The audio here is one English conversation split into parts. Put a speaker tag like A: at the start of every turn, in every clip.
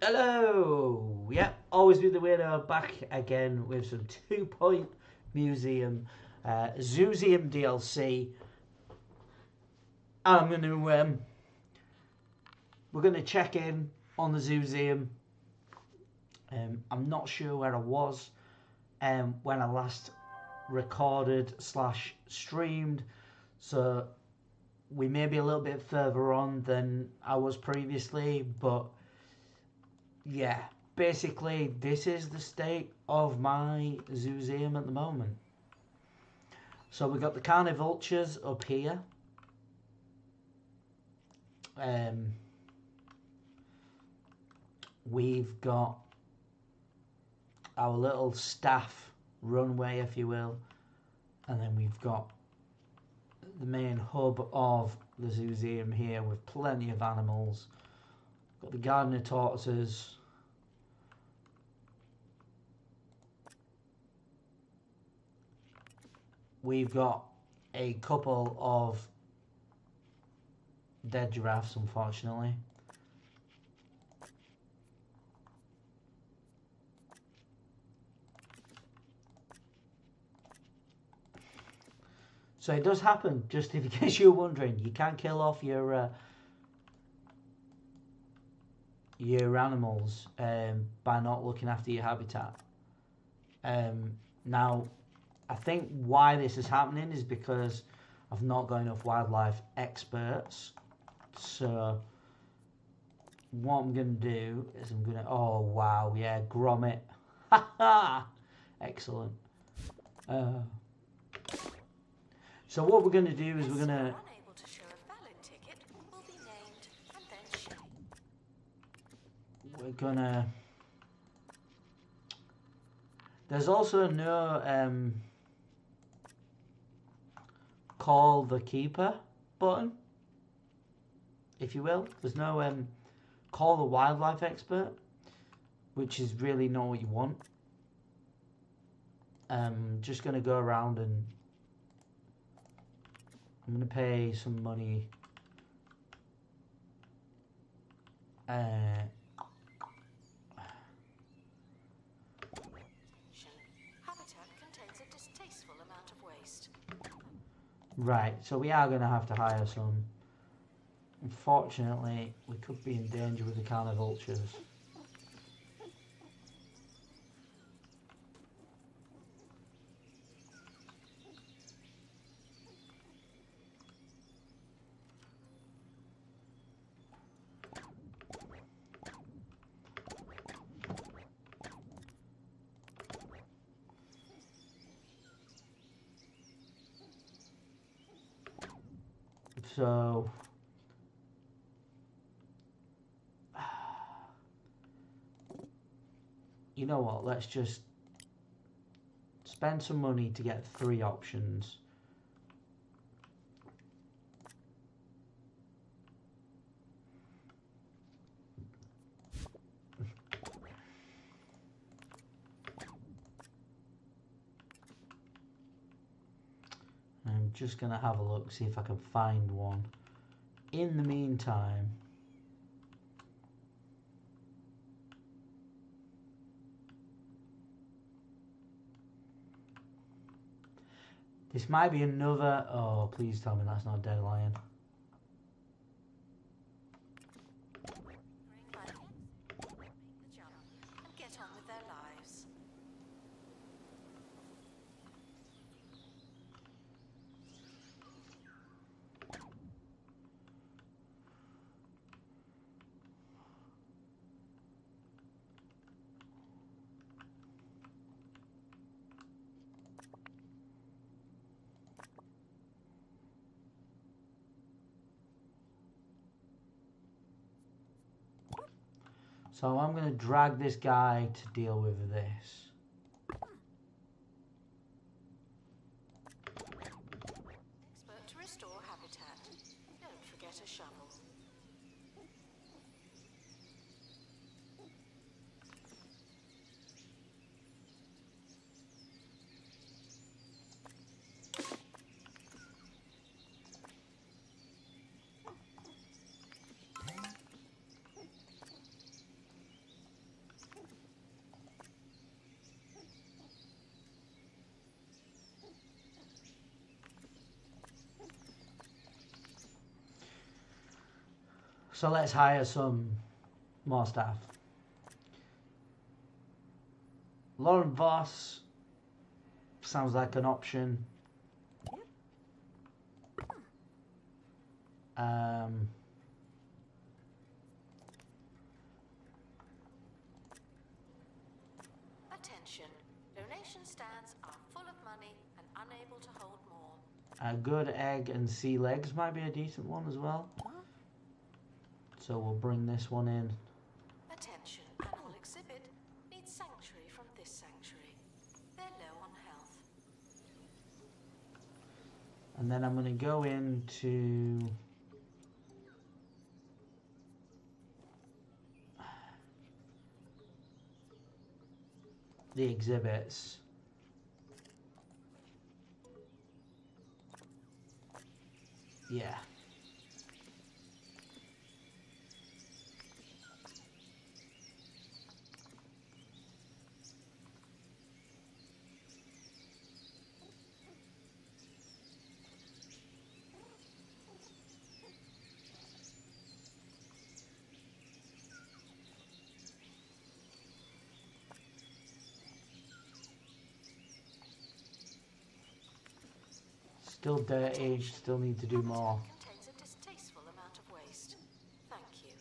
A: Hello! Yep, always be the weirdo, back again with some 2 Point Museum, Zooseum DLC. I'm going to, we're going to check in on the Zooseum. I'm not sure where I was when I last recorded / streamed, so we may be a little bit further on than I was previously, but yeah, basically this is the state of my Zooseum at the moment. So we've got the carnivultures up here. We've got our little staff runway, if you will, and then we've got the main hub of the Zooseum here with plenty of animals. Got the gardener tortoises. We've got a couple of dead giraffes, unfortunately. So it does happen, just in case you're wondering. You can kill off your animals by not looking after your habitat. Now, I think why this is happening is because I've not got enough wildlife experts. So what I'm going to do is I'm going to... Oh, wow, yeah, grommet. Ha ha! Excellent. So what we're going to do is we're going to... We're going to... There's also no call the keeper button, if you will. There's no call the wildlife expert, which is really not what you want. Just going to go around and I'm going to pay some money. Right, so we are going to have to hire some. Unfortunately, we could be in danger with the carnivultures. So, you know what, let's just spend some money to get 3 options. I'm just going to have a look, see if I can find one. In the meantime, this might be another... Oh, please tell me that's not a dead lion. So I'm going to drag this guy to deal with this.
B: Expert to restore habitat. Don't forget a shovel.
A: So let's hire some more staff. Lauren Voss sounds like an option.
B: Attention. Donation stands are full of money and unable to hold more.
A: A good egg and sea legs might be a decent one as well. So we'll bring this one in.
B: Attention. Animal exhibit needs sanctuary from this sanctuary. They're low on health.
A: And then I'm going to go into the exhibits. Yeah. Still dirty, still need to do more.
B: Contains a distasteful amount of waste. Thank you.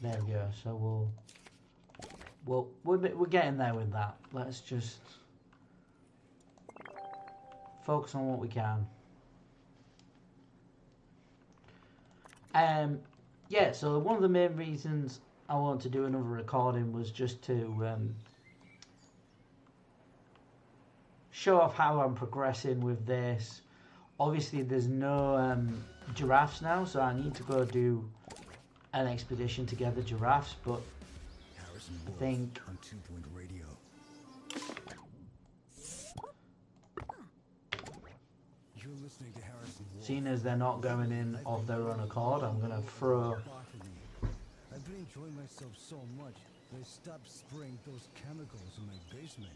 A: There we go. So we're getting there with that. Let's just focus on what we can. Yeah. So one of the main reasons I wanted to do another recording was just to show off how I'm progressing with this. Obviously, there's no giraffes now, so I need to go do an expedition to gather giraffes, but I think
C: on 2 Point Radio. You're listening to Harrison Wolf.
A: seeing as they're not going in of their own accord, I'm going to throw
C: I've been enjoying myself so much that I stopped spraying those chemicals in my basement.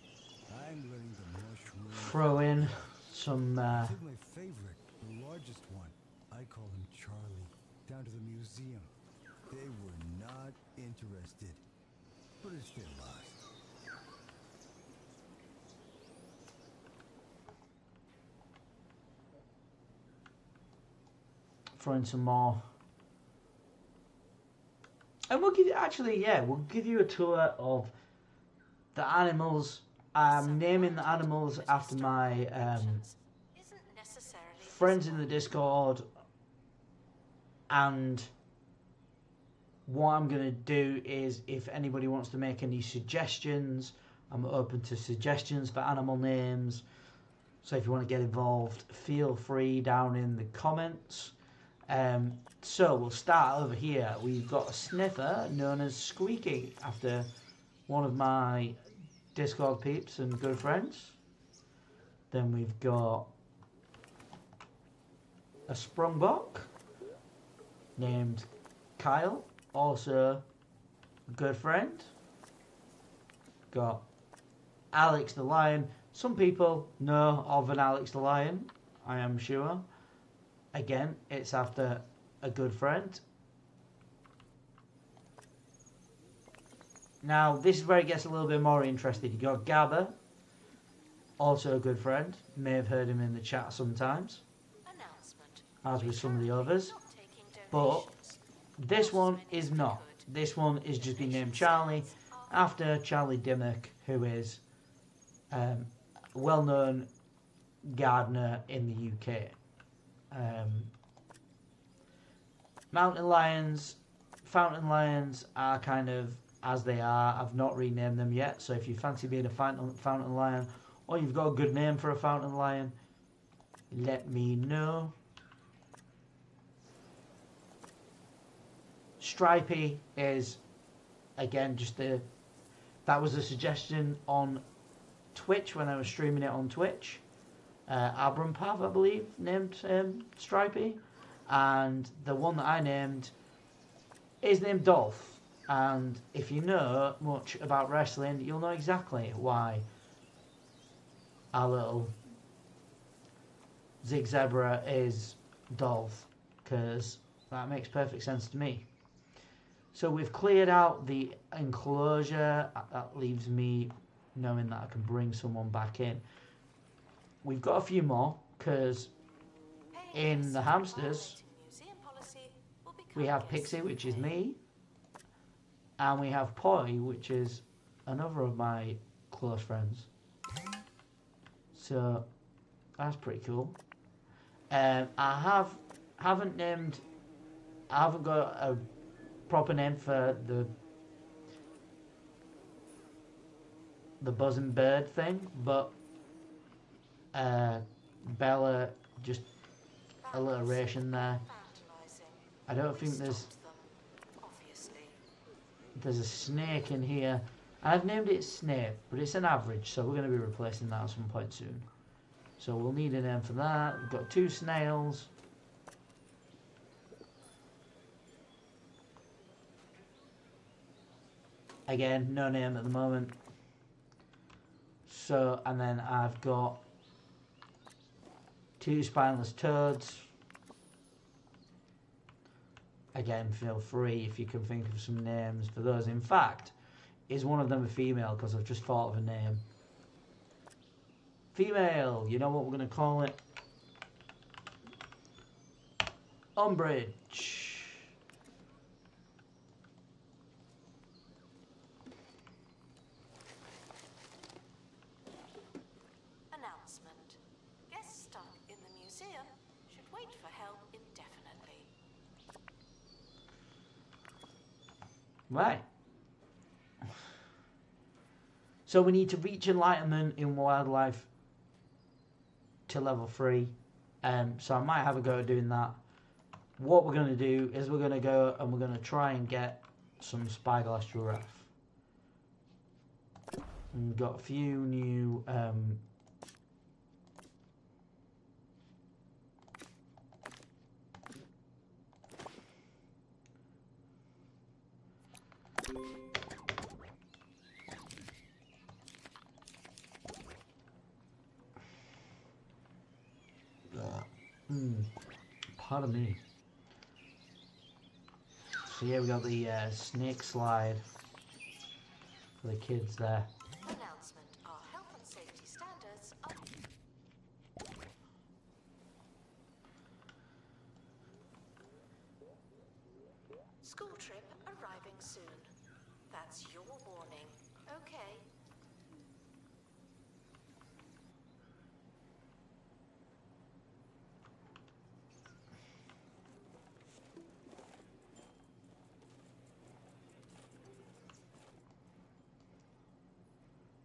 C: I'm learning the mushroom.
A: in some
C: I took my favorite, the largest one. I call him Charlie, down to the museum. They were not interested, but it's their loss.
A: some more. And we'll give you, actually, yeah, we'll give you a tour of the animals. I'm naming the animals after my friends in the Discord, and what I'm going to do is, if anybody wants to make any suggestions, I'm open to suggestions for animal names. So if you want to get involved, feel free down in the comments. So we'll start over here. We've got a sniffer known as Squeaky, after one of my Discord peeps and good friends. Then we've got a sprungbok named Kyle, also a good friend. Got Alex the Lion. Some people know of an Alex the Lion, I am sure. Again, it's after a good friend. Now, this is where it gets a little bit more interesting. You got Gabba, also a good friend. May have heard him in the chat sometimes, as with some of the others. But this one is not. This one is just been named Charlie, after Charlie Dimmock, who is a well-known gardener in the UK. Mountain lions, fountain lions are kind of as they are. I've not renamed them yet, so if you fancy being a fountain lion, or you've got a good name for a fountain lion, let me know. Stripey is, again, just that was a suggestion on Twitch when I was streaming it on Twitch. Abrampav, I believe, named Stripey. And the one that I named is named Dolph. And if you know much about wrestling, you'll know exactly why our little Zig Zebra is Dolph, because that makes perfect sense to me. So we've cleared out the enclosure. That leaves me knowing that I can bring someone back in. We've got a few more, because in the hamsters, we have Pixie, which is me, and we have Poi, which is another of my close friends. So that's pretty cool. I haven't got a proper name for the buzzing bird thing, but Bella, just alliteration there. I don't think there's a snake in here. I've named it Snake, but it's an average, so we're going to be replacing that at some point soon. So we'll need a name for that. We've got 2 snails. Again, no name at the moment. So, and then I've got 2 spineless toads. Again, feel free if you can think of some names for those. In fact, is one of them a female? Because I've just thought of a name. Female, you know what we're going to call it? Umbridge.
B: Announcement. Guests stuck in the museum should wait for help indefinitely.
A: Right. So we need to reach enlightenment in wildlife to level 3. So I might have a go at doing that. What we're going to do is we're going to go and we're going to try and get some spyglass giraffe. And we've got a few new pardon me. So yeah, we got the snake slide for the kids there.
B: Announcement. Our health and safety standards are... School trip arriving soon. That's your warning. Okay.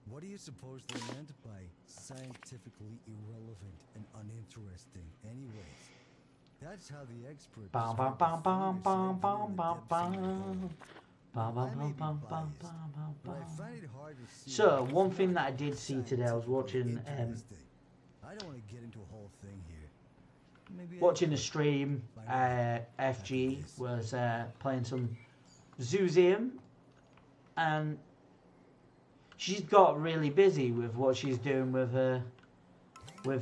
C: What do you suppose they meant by scientifically irrelevant and uninteresting anyways? That's how the expert
A: Bum, bum, bum, bum, bum, bum, bum, bum. Bum, bum, bum, bum, bum, bum, bum. So, one thing that I did see today, I was watching
C: I don't want to get into a whole thing here.
A: watching a stream. FG was playing some Zooseum, and she's got really busy with what she's doing with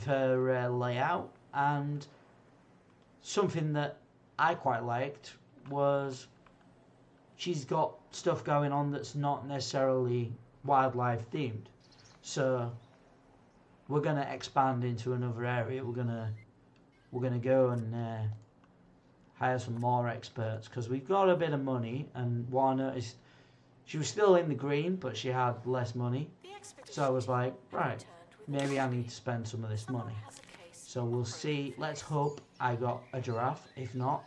A: her layout. And something that I quite liked was she's got stuff going on that's not necessarily wildlife themed. So we're gonna expand into another area. We're gonna go and hire some more experts, because we've got a bit of money. And what I noticed, she was still in the green, but she had less money. So I was like, right, maybe I need to spend some of this money. So we'll see. Let's hope I got a giraffe. If not,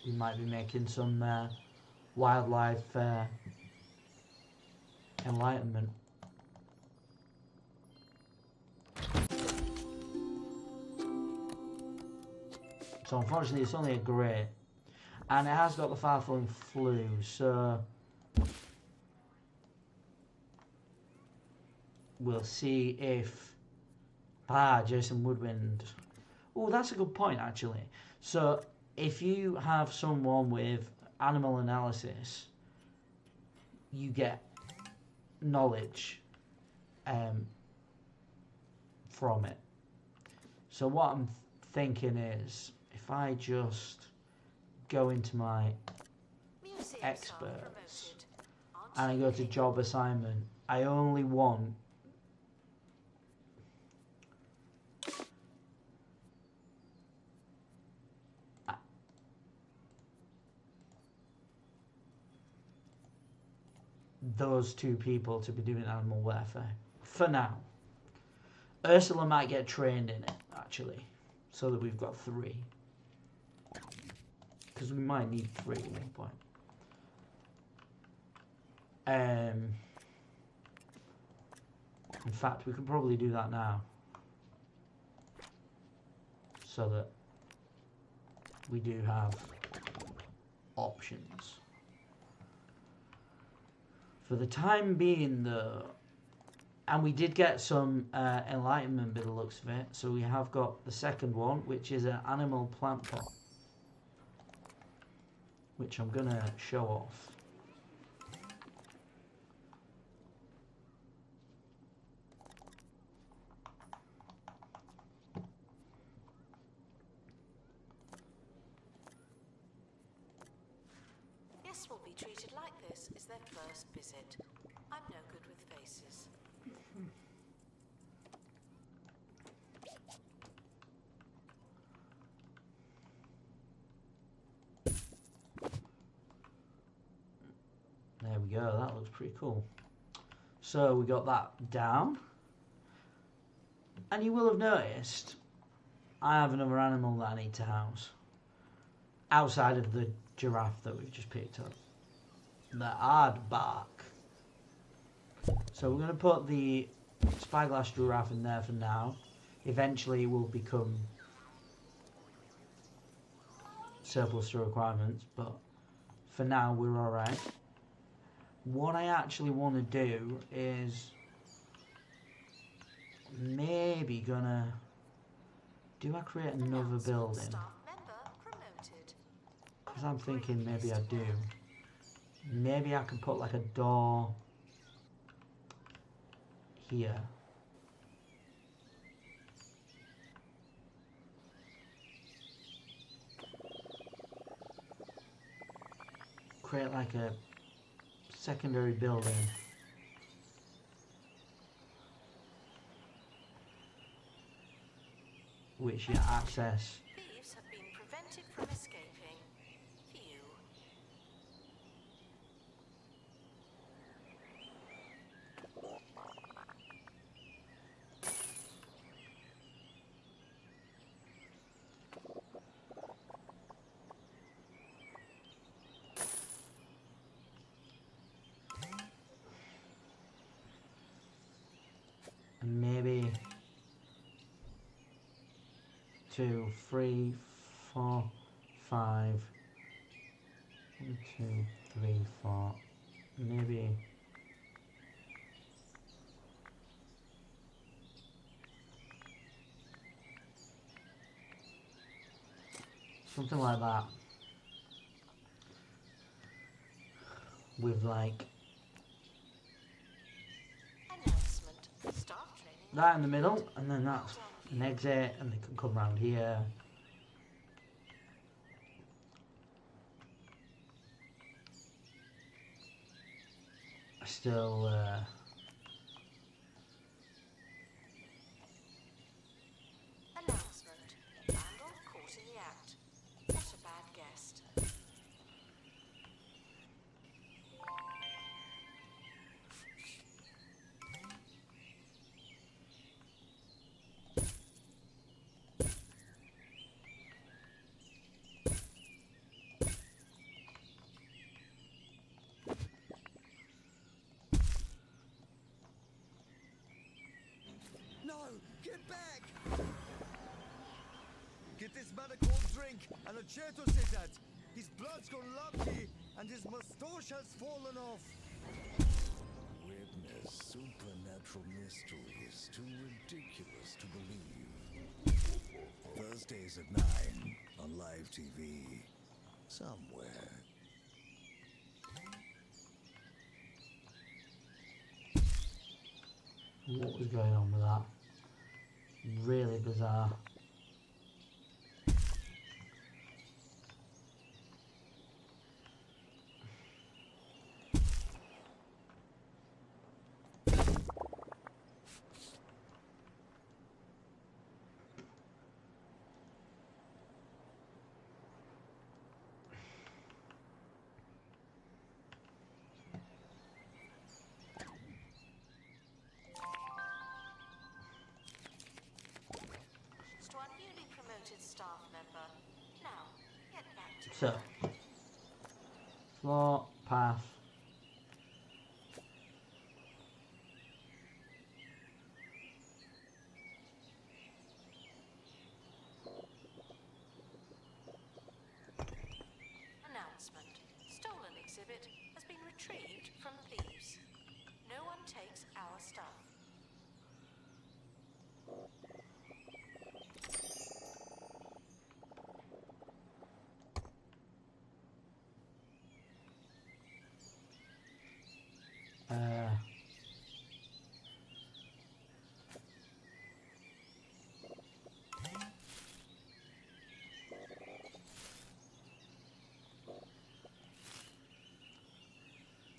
A: we might be making some wildlife enlightenment. So unfortunately it's only a grey. And it has got the far-flung flu, so we'll see if Jason Woodwind. Oh, that's a good point actually. So if you have someone with animal analysis, you get knowledge from it. So what I'm thinking is, if I just go into my experts and I go to job assignment, I only want those two people to be doing animal welfare for now. Ursula might get trained in it actually, so that we've got 3, because we might need 3 at one point. In fact, we could probably do that now, so that we do have options. For the time being though, and we did get some enlightenment by the looks of it, so we have got the second one, which is an animal plant pot, which I'm gonna show off.
B: Guests will be treated like this is their first visit. I'm no good with faces.
A: There we go, that looks pretty cool. So we got that down. And you will have noticed I have another animal that I need to house. Outside of the giraffe that we've just picked up. The aardvark. So we're going to put the spyglass giraffe in there for now. Eventually it will become surplus to requirements, but for now we're alright. What I actually want to do is maybe gonna... Do I create another building? Because I'm thinking maybe I do. Maybe I can put like a door here. Create like a secondary building. Which you access.
B: Thieves have been prevented from escaping. Phew.
A: And maybe 2, 3, 4, 5. 1, 2, 3, 4. Maybe something like that. With like that in the middle, and then that's an exit, and they can come round here. I still
B: Announcement. Vandal caught in the act. What a bad guest.
C: No! Get back! Get this medical drink and a chair to sit at. His blood's gone lumpy and his moustache has fallen off.
D: Witness supernatural mysteries too ridiculous to believe. Thursdays at 9 on live TV. Somewhere.
A: What was going on with that? Really bizarre.
B: To our newly promoted staff member. Now, get back to
A: So, floor, path.
B: Announcement. Stolen exhibit has been retrieved from thieves. No one takes our stuff.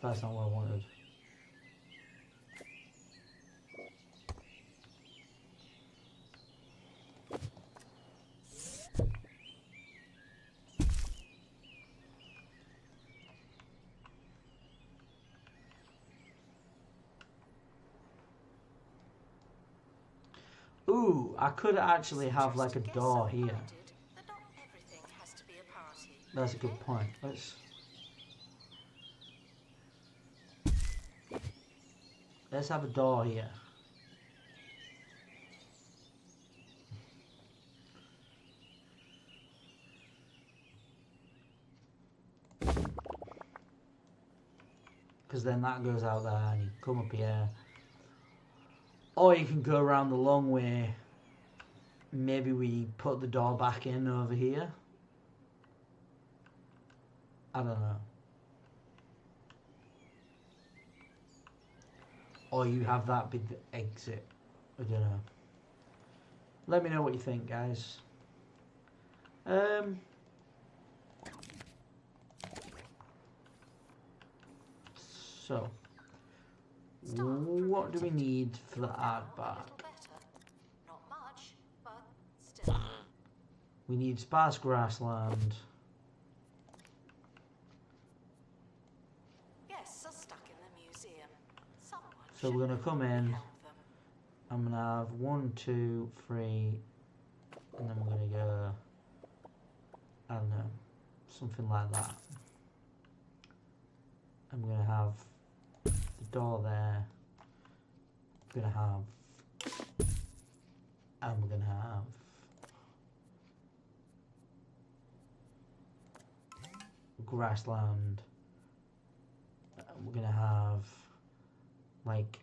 A: That's not what I wanted. Ooh, I could actually have like a door here.
B: That not everything has to be a party.
A: That's a good point. Let's have a door here. Because then that goes out there and you come up here. Or you can go around the long way. Maybe we put the door back in over here. I don't know. Or you have that be the exit. I don't know. Let me know what you think, guys. So, what do we need for the art bar?
B: Not much, but still.
A: We need sparse grassland.
B: Guests are stuck in the museum. Someone
A: So we're gonna come in.
B: help them.
A: I'm gonna have 1, 2, 3, and then we're gonna go, I don't know, something like that. I'm gonna have the door there. I'm gonna have, and we're gonna have grassland. And we're gonna have like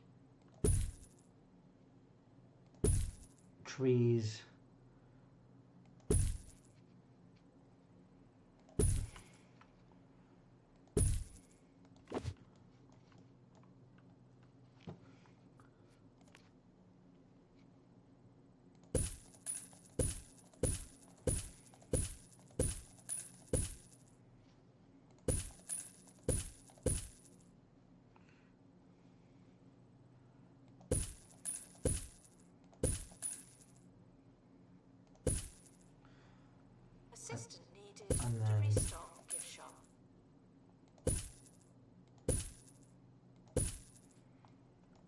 A: trees.
B: Assistant needed
A: And
B: to
A: then-
B: restock gift shop.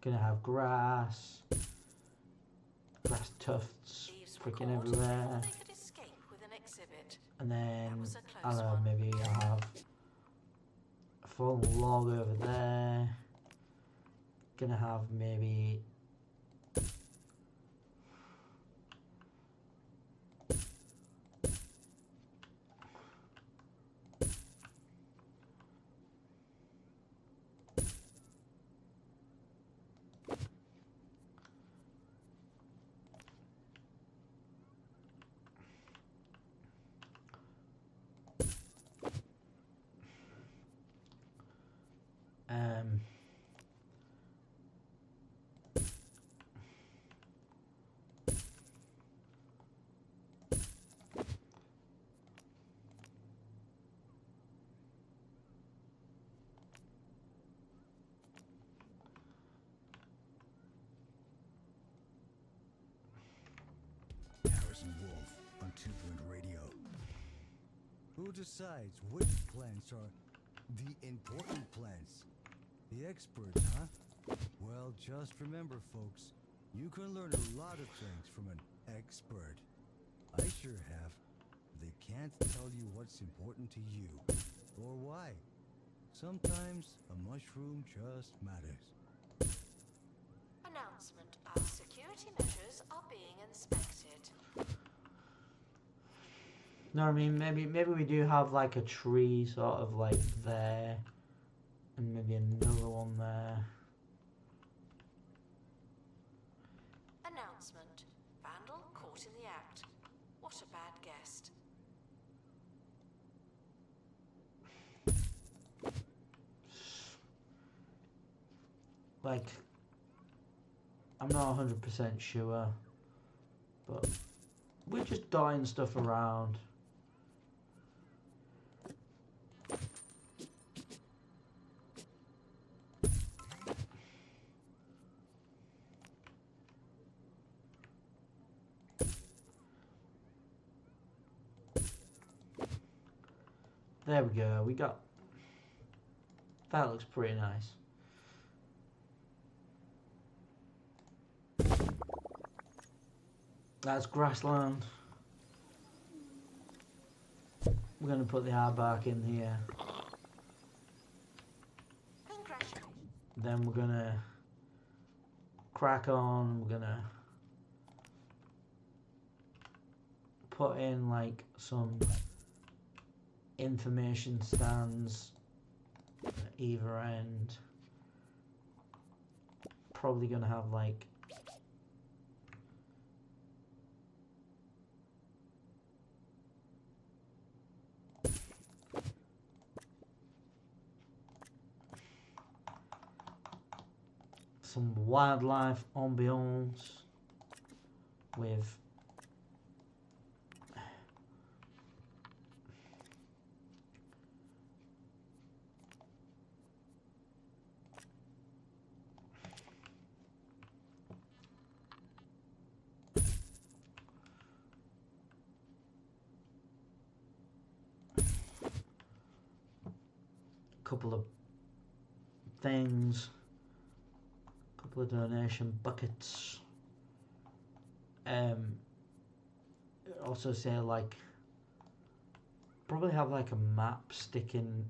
A: Gonna have grass tufts
B: Thieves were
A: freaking
B: caught
A: everywhere.
B: before they could escape with an exhibit.
A: And then,
B: was a
A: I don't
B: close
A: know,
B: one.
A: maybe I'll have a fallen log over there. Gonna have maybe
C: wolf on two-point radio. Who decides which plants are the important plants? The experts, huh? Well, just remember, folks, you can learn a lot of things from an expert. I sure have. They can't tell you what's important to you, or why. Sometimes a mushroom just matters.
B: Announcement. Our security measures are being inspected.
A: No, I mean, maybe we do have like a tree sort of like there, and maybe another one there.
B: Announcement. Vandal caught in the act. What a bad guest.
A: Like, I'm not 100% sure, but we're just dotting stuff around. There we go, we got, that looks pretty nice. That's grassland. We're going to put the aardvark in here.
B: Congratulations.
A: Then we're going to crack on. We're going to put in like some information stands at either end. Probably going to have like some wildlife ambience with a couple of things. Couple of donation buckets. Also say like probably have like a map sticking.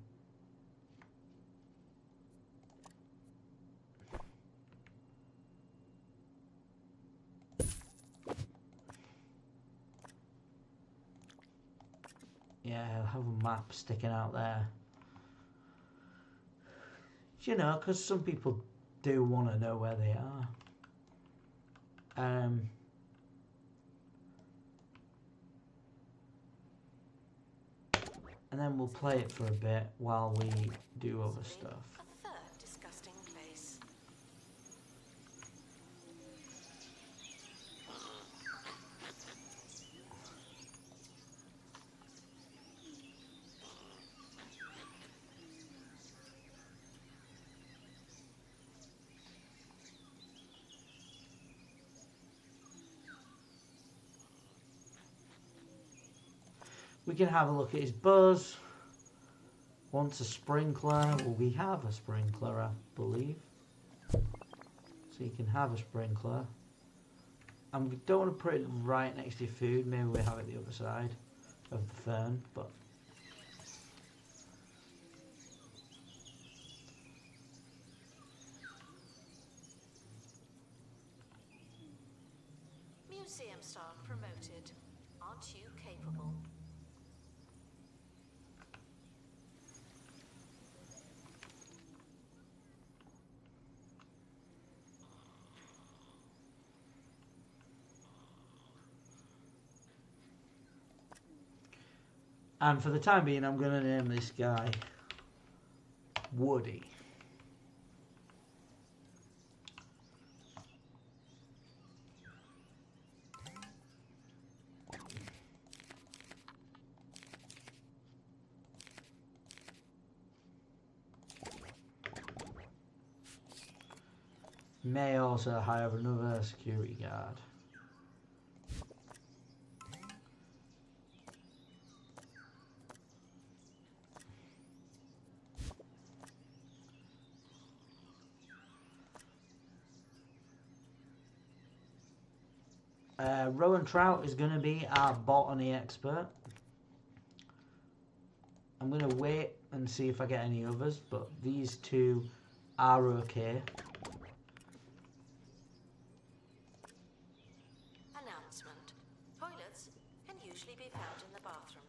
A: Yeah, I'll have a map sticking out there. You know, because some people do want to know where they are. And then we'll play it for a bit while we do other stuff.
B: A third disgusting place.
A: We can have a look at his buzz. Wants a sprinkler. Well, we have a sprinkler, I believe. So you can have a sprinkler. I don't want to put it right next to your food. Maybe we have it the other side of the fern, but
B: Museum staff promoted. Aren't you capable?
A: and for the time being, I'm going to name this guy Woody. May also hire another security guard. Rowan Trout is going to be our botany expert. I'm going to wait and see if I get any others, but these two are okay.
B: Announcement. Toilets can usually be found in the bathroom.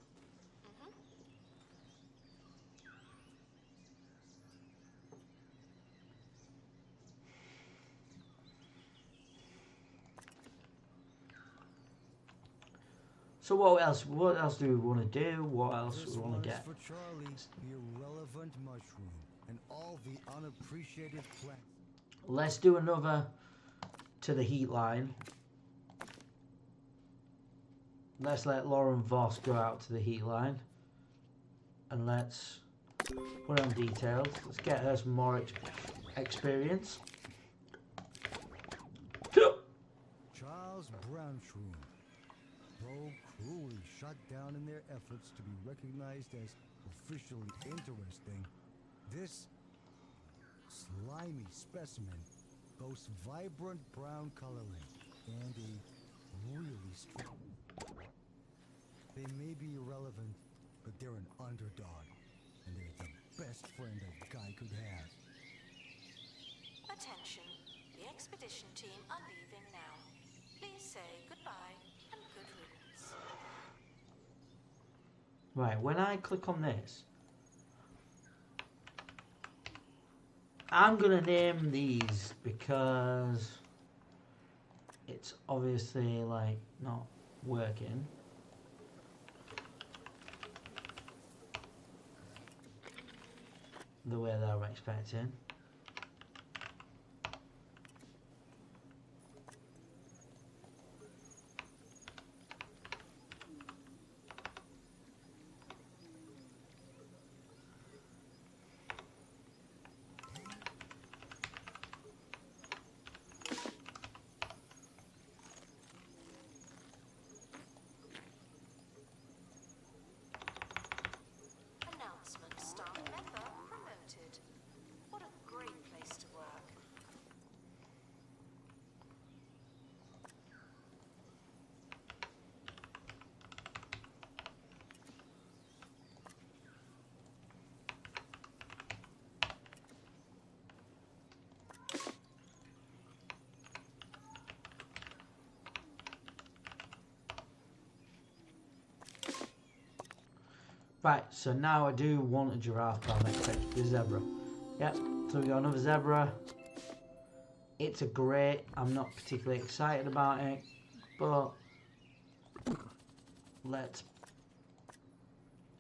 A: So what else? What else do we want to do? What else
C: This
A: we want
C: one's
A: to get?
C: for Charlie, the irrelevant mushroom, and all the unappreciated plants.
A: Let's do another to the heat line. Let's let Lauren Voss go out to the heat line. And let's put on details. Let's get her some more experience.
C: Charles Brownshroom, though cruelly shut down in their efforts to be recognized as officially interesting, this slimy specimen boasts vibrant brown coloring and a really strong. They may be irrelevant, but they're an underdog, and they're the best friend a guy could have.
B: Attention. The expedition team are leaving now. Please say goodbye and good riddance.
A: Right, when I click on this, I'm going to name these because it's obviously like not working. The way that I'm expecting.
B: Announcement. Staff member promoted. What a great place to work.
A: Right, so now I do want a giraffe, but I'm expecting the zebra. Yep, so we got another zebra. It's a great. I'm not particularly excited about it, but let's.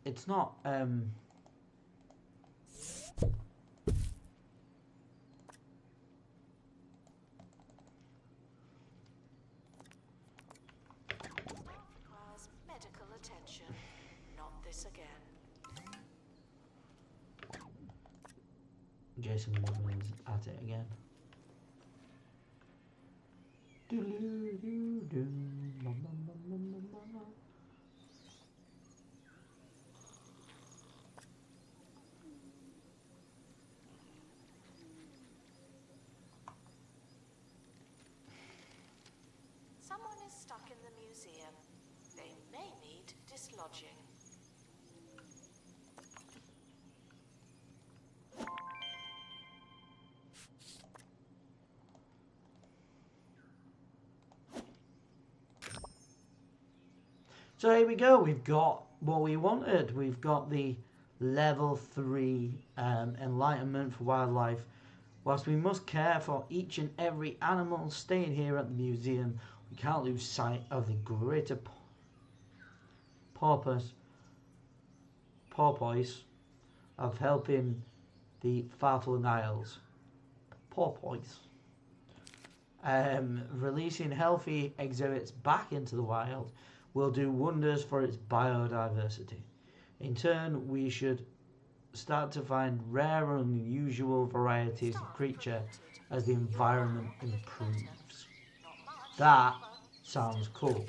A: It's not.
B: Staff requires medical attention. Not this again.
A: Jason Woodman's at it again. Doo-doo-doo-doo, ma-ma-ma-ma-ma-ma.
B: Someone is stuck in the museum. They may need dislodging.
A: So here we go. We've got what we wanted. We've got the level 3 enlightenment for wildlife. Whilst we must care for each and every animal staying here at the museum, we can't lose sight of the greater purpose of helping the far-flung isles. Porpoise. Releasing healthy exhibits back into the wild will do wonders for its biodiversity. In turn, we should start to find rare and unusual varieties of creature as the environment improves. That sounds cool.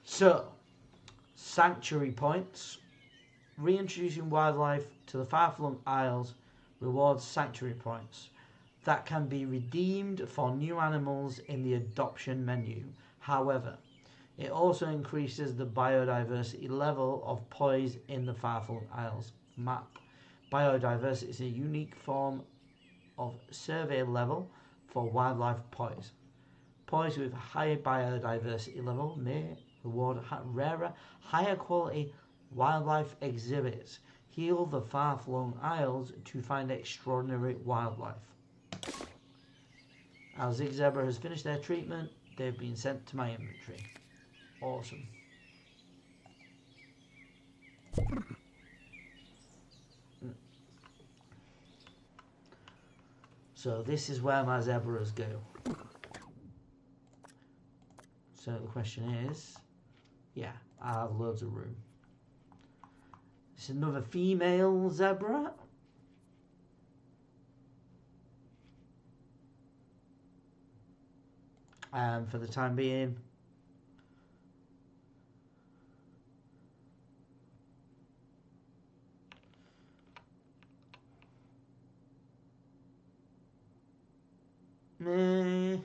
A: So, sanctuary points. Reintroducing wildlife to the far-flung isles rewards sanctuary points. that can be redeemed for new animals in the adoption menu. However, it also increases the biodiversity level of poise in the Far-Flung Isles map. Biodiversity is a unique form of survey level for wildlife poise. Poise with higher biodiversity level may reward rarer, higher quality wildlife exhibits. Heal the Far-Flung Isles to find extraordinary wildlife. Our Zig Zebra has finished their treatment. They've been sent to my inventory. Awesome. So this is where my zebras go. So the question is, yeah, I have loads of room. This is another female zebra. For the time being, meh.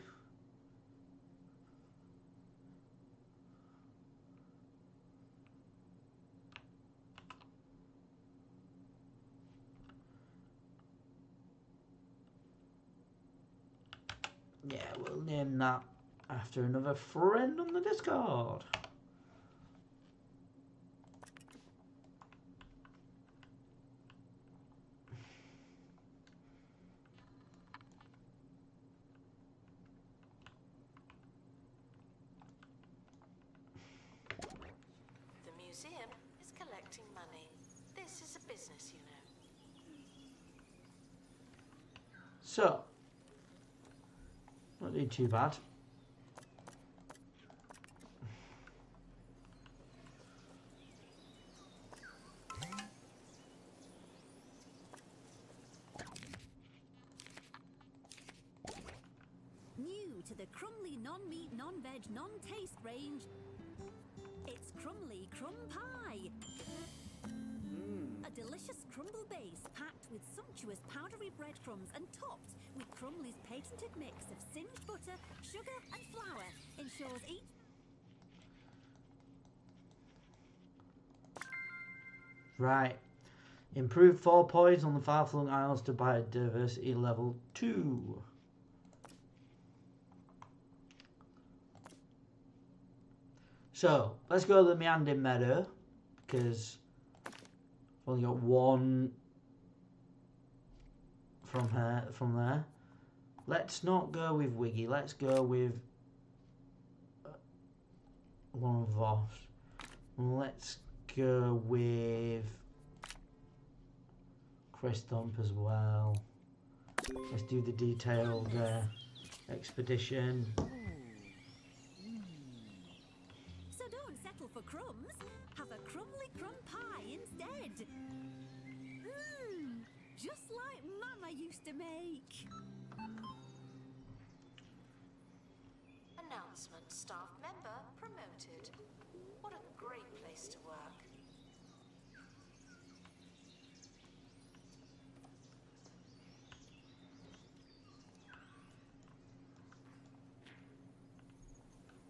A: Yeah, we'll name that after another friend on the Discord.
B: The museum is collecting money. This is a business, you know.
A: So, not doing too bad.
E: New to the Crumley non-meat, non-veg, non-taste range, it's Crumley Crumb Pie. A delicious crumble base packed with sumptuous powdery breadcrumbs and topped with Crumley's patented mix of singed butter, sugar and flour ensures each...
A: Right. Improved fall poise on the Far-Flung Isles to biodiversity level 2. So, let's go to the Meandering Meadow, because I've only got one from there. Let's not go with Wiggy, let's go with one of Voss. Let's go with Chris Thump as well. Let's do the detailed expedition.
E: So don't settle for crumbs. Have a Crumley Crumb Pie instead. Just like Mama used to make.
B: Announcement: staff member promoted. What a great place to work.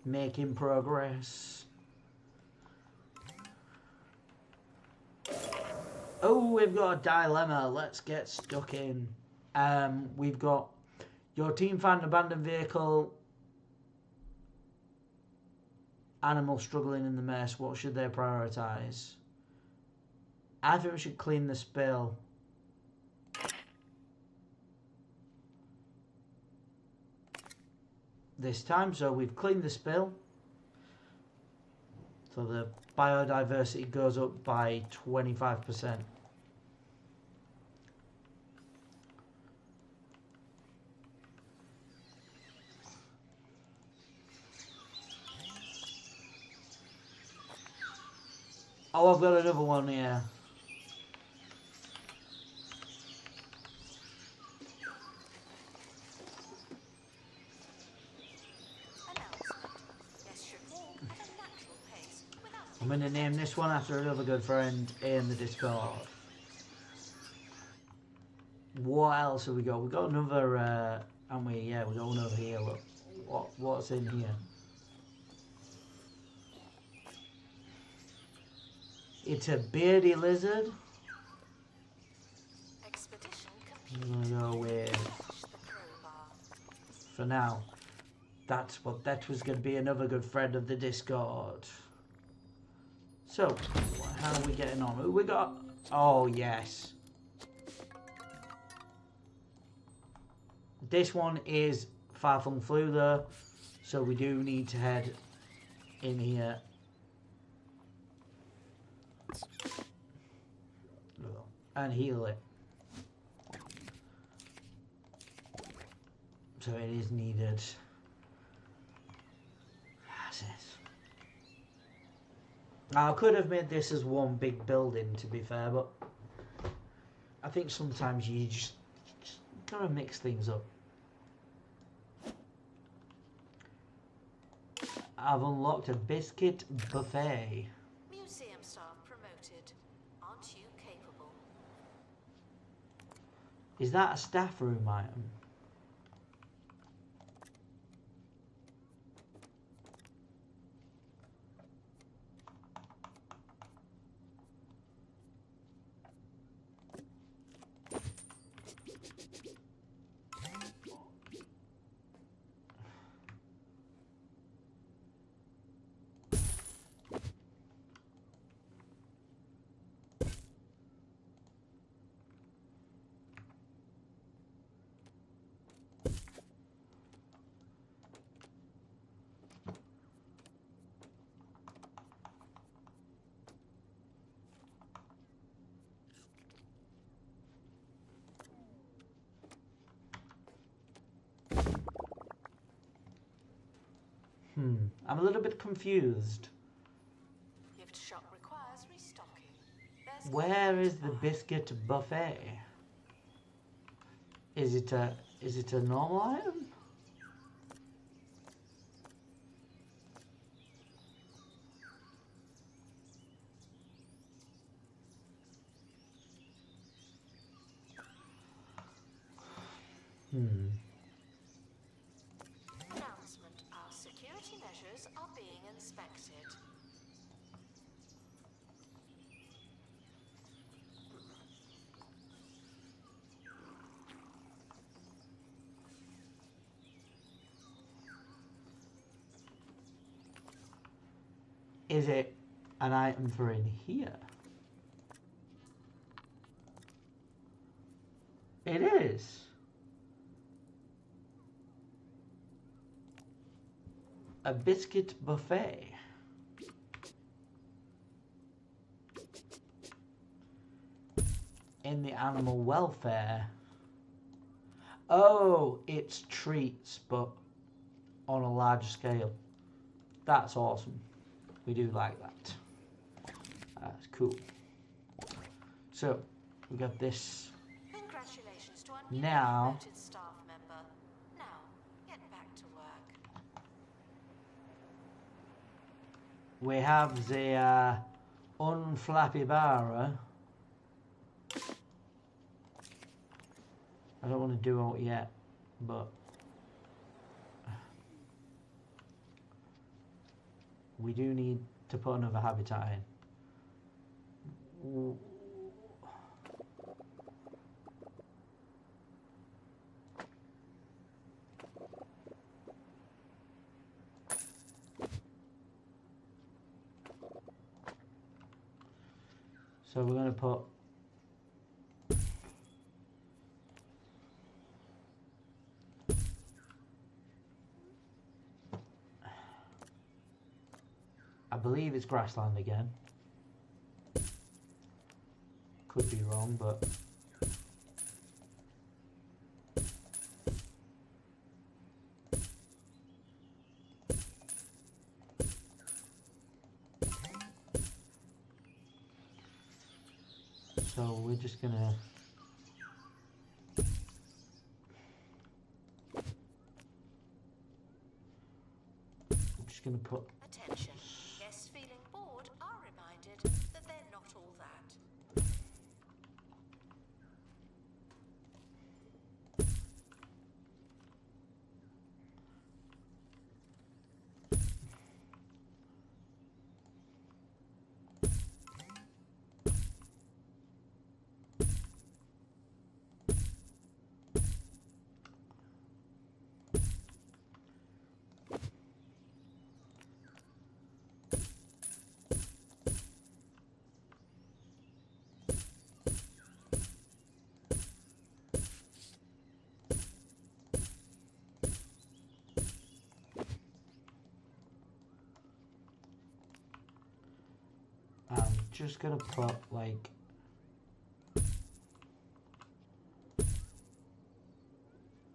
A: Making progress. Oh, we've got a dilemma. Let's get stuck in. We've got your team found an abandoned vehicle. Animal struggling in the mess. What should they prioritise? I think we should clean the spill. This time, so we've cleaned the spill. So the biodiversity goes up by 25%. Oh, I've got another one here. I'm going to name this one after another good friend in the Discord. What else have we got? We got another, haven't we? Yeah, we got one over here. Look, what's in here? It's a beardy lizard.
B: Expedition
A: I'm
B: complete.
A: gonna go with,
B: Fetch the crowbar.
A: for now, that was gonna be another good friend of the Discord. So, how are we getting on? Who we got? Oh yes. This one is far from through there, so we do need to head in here. And heal it. So it is needed. That's it. Now, I could have made this as one big building, to be fair, but I think sometimes you just gotta mix things up. I've unlocked a biscuit buffet.
B: Museum staff promoted. Aren't you capable?
A: Is that a staff room item? I'm a little bit confused.
B: Gift shop requires restocking. There's
A: Where is the biscuit buffet? Is it a normal item?
B: announcement. Our security measures are being inspected.
A: Is it an item for in here? It is. A biscuit buffet. In the animal welfare. Oh, it's treats, but on a large scale. That's awesome. We do like that. That's cool. So, we got this.
B: Congratulations to our newly
A: Now.
B: promoted staff member. Now, get back to work.
A: We have the unflappy bar. I don't want to do it yet, but we do need to put another habitat in. So we're going to put I believe it's grassland again. Could be wrong, but so we're just gonna put
B: Attention. Guests feeling bored are reminded that they're not all that.
A: just gonna put like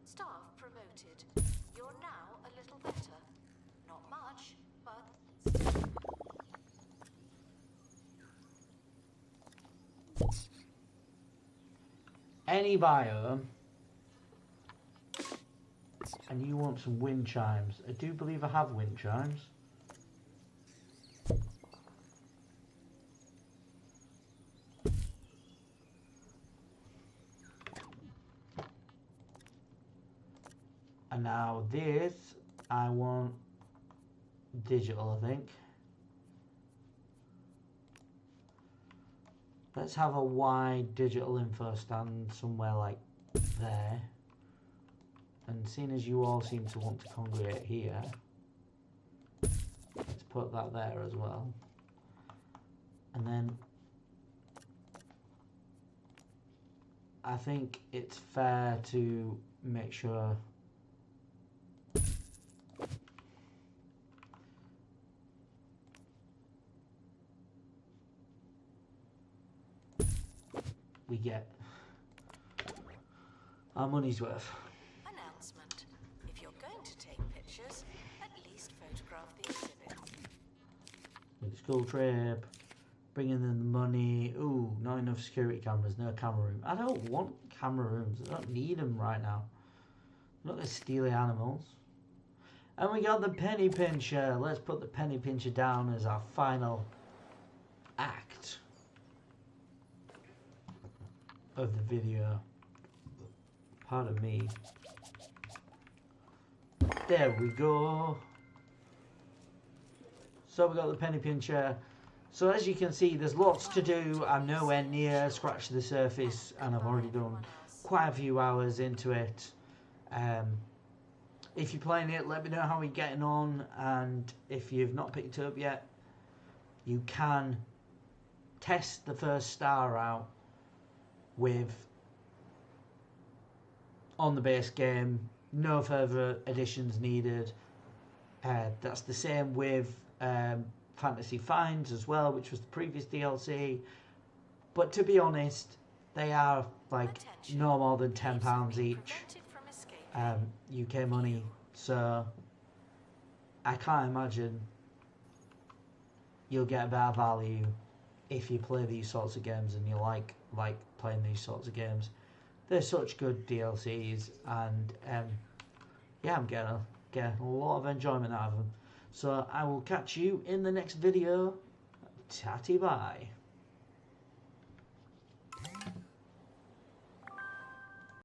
B: Staff promoted. You're now a little better. Not much, but
A: any biome, and you want some wind chimes. I do believe I have wind chimes. And now this, I want digital, I think. Let's have a wide digital info stand somewhere like there. And seeing as you all seem to want to congregate here, let's put that there as well. And then I think it's fair to make sure we get our money's worth.
B: announcement. If you're going to take pictures, at least photograph the exhibit.
A: With the school trip, bringing in the money. Ooh, not enough security cameras, no camera room. I don't want camera rooms. I don't need them right now. I'm not going to steal the animals. And we got the penny pincher. Let's put the penny pincher down as our final act of the video. Pardon me. There we go. So we got the penny pincher. So as you can see, there's lots to do. I'm nowhere near scratching the surface, and I've already done quite a few hours into it. If you're playing it, let me know how you're getting on, and if you've not picked it up yet, you can test the first star out with on the base game, no further additions needed. That's the same with Fantasy Finds as well, which was the previous DLC. But to be honest, they are like no more than £10 each, UK money. So I can't imagine you'll get a better value if you play these sorts of games and you like playing these sorts of games. They're such good DLCs, and yeah, I'm getting a lot of enjoyment out of them. So I will catch you in the next video. Tatty bye.